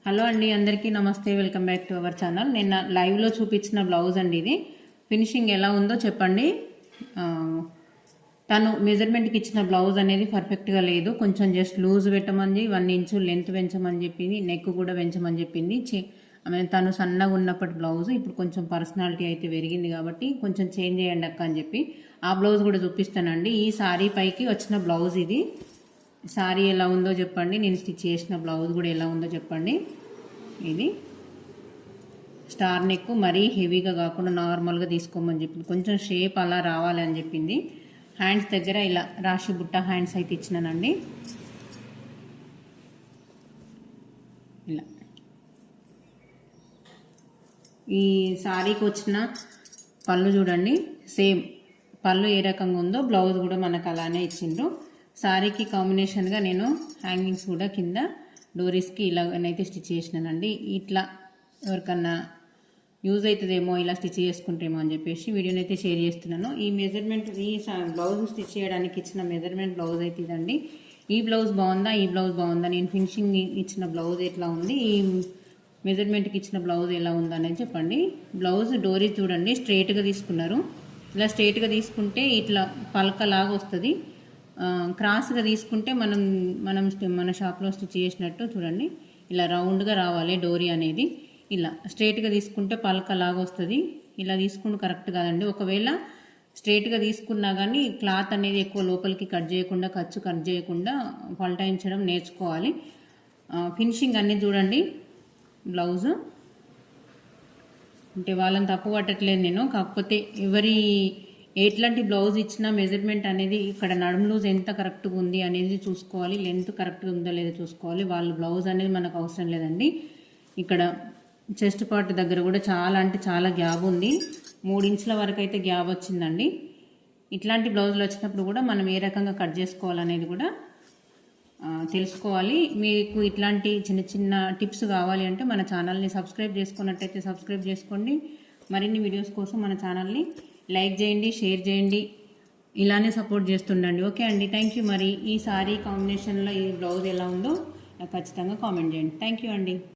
Hello అండి, అందరికీ నమస్తే. Welcome back to our channel. నిన్న లైవ్లో చూపించిన బ్లౌజ్ అండి ఇది. ఫినిషింగ్ ఎలా ఉందో చెప్పండి. తను మెజర్మెంట్కి ఇచ్చిన బ్లౌజ్ అనేది పర్ఫెక్ట్గా లేదు. కొంచెం జస్ట్ లూజ్ పెట్టమని 1 ఇంచు లెంత్ పెంచమని చెప్పింది, నెక్ కూడా పెంచమని చెప్పింది. తను సన్నగా ఉన్నప్పటి బ్లౌజ్ ఇప్పుడు కొంచెం పర్సనాలిటీ అయితే పెరిగింది కాబట్టి కొంచెం చేంజ్ చేయండి అక్క అని చెప్పి ఆ బ్లౌజ్ కూడా చూపిస్తానండి. ఈ సారీ పైకి వచ్చిన బ్లౌజ్ ఇది. సారీ ఎలా ఉందో చెప్పండి, నేను స్టిచ్ చేసిన బ్లౌజ్ కూడా ఎలా ఉందో చెప్పండి. ఇది స్టార్ నెక్, మరీ హెవీగా కాకుండా నార్మల్గా తీసుకోమని చెప్పింది. కొంచెం షేప్ అలా రావాలి అని చెప్పింది. హ్యాండ్స్ దగ్గర ఇలా రాశి బుట్ట హ్యాండ్స్ అయితే ఇచ్చినానండి. ఇలా ఈ సారీకి వచ్చిన పళ్ళు చూడండి, సేమ్ పళ్ళు ఏ రకంగా ఉందో బ్లౌజ్ కూడా మనకు అలానే ఇచ్చిండ్రు. సారీకి కాంబినేషన్గా నేను హ్యాంగింగ్స్ కూడా కింద డోరీస్కి ఇలాగనైతే స్టిచ్ చేసినానండి. ఇట్లా ఎవరికన్నా యూజ్ అవుతుందేమో, ఇలా స్టిచ్ చేసుకుంటేమో అని చెప్పేసి వీడియోని అయితే షేర్ చేస్తున్నాను. ఈ మెజర్మెంట్, ఈ బ్లౌజ్ స్టిచ్ చేయడానికి ఇచ్చిన మెజర్మెంట్ బ్లౌజ్ అయితే ఇదండి. ఈ బ్లౌజ్ బాగుందా, ఈ బ్లౌజ్ బాగుందా, నేను ఫినిషింగ్ ఇచ్చిన బ్లౌజ్ ఎట్లా ఉంది, ఈ మెజర్మెంట్కి ఇచ్చిన బ్లౌజ్ ఎలా ఉందా అనేది చెప్పండి. బ్లౌజ్ డోరీస్ చూడండి, స్ట్రైట్గా తీసుకున్నారు. ఇలా స్ట్రైట్గా తీసుకుంటే ఇట్లా పలకలాగా వస్తుంది. క్రాస్గా తీసుకుంటే మన షాప్లో స్టిచ్ చేసినట్టు చూడండి, ఇలా రౌండ్గా రావాలి డోరీ అనేది. ఇలా స్ట్రైట్గా తీసుకుంటే పలకలాగా వస్తుంది. ఇలా తీసుకుంటే కరెక్ట్ కాదండి. ఒకవేళ స్ట్రైట్గా తీసుకున్నా కానీ క్లాత్ అనేది ఎక్కువ లోపలికి కట్ చేయకుండా, ఖర్చు కట్ చేయకుండా పల్టాయించడం నేర్చుకోవాలి. ఫినిషింగ్ అనేది చూడండి. బ్లౌజు అంటే వాళ్ళని తప్పు పట్టట్లేదు నేను, కాకపోతే ఎట్లాంటి బ్లౌజ్ ఇచ్చినా మెజర్మెంట్ అనేది ఇక్కడ నడుము లూజ్ ఎంత కరెక్ట్గా ఉంది అనేది చూసుకోవాలి, లెంత్ కరెక్ట్గా ఉందో లేదో చూసుకోవాలి. వాళ్ళ బ్లౌజ్ అనేది మనకు అవసరం లేదండి. ఇక్కడ చెస్ట్ పార్ట్ దగ్గర కూడా చాలా అంటే చాలా గ్యాప్ ఉంది. 3 ఇంచుల వరకు అయితే గ్యాప్ వచ్చిందండి. ఇట్లాంటి బ్లౌజులు వచ్చినప్పుడు కూడా మనం ఏ రకంగా కట్ చేసుకోవాలనేది కూడా తెలుసుకోవాలి. మీకు ఇట్లాంటి చిన్న చిన్న టిప్స్ కావాలి అంటే మన ఛానల్ని సబ్స్క్రైబ్ చేసుకున్నట్టయితే సబ్స్క్రైబ్ చేసుకోండి. మరిన్ని వీడియోస్ కోసం మన ఛానల్ని లైక్ చేయండి, షేర్ చేయండి, ఇలానే సపోర్ట్ చేస్తుండండి. ఓకే అండి, థ్యాంక్ యూ. మరి ఈ సారీ కాంబినేషన్లో ఈ బ్లౌజ్ ఎలా ఉందో ఖచ్చితంగా కామెంట్ చేయండి. థ్యాంక్ యూ అండి.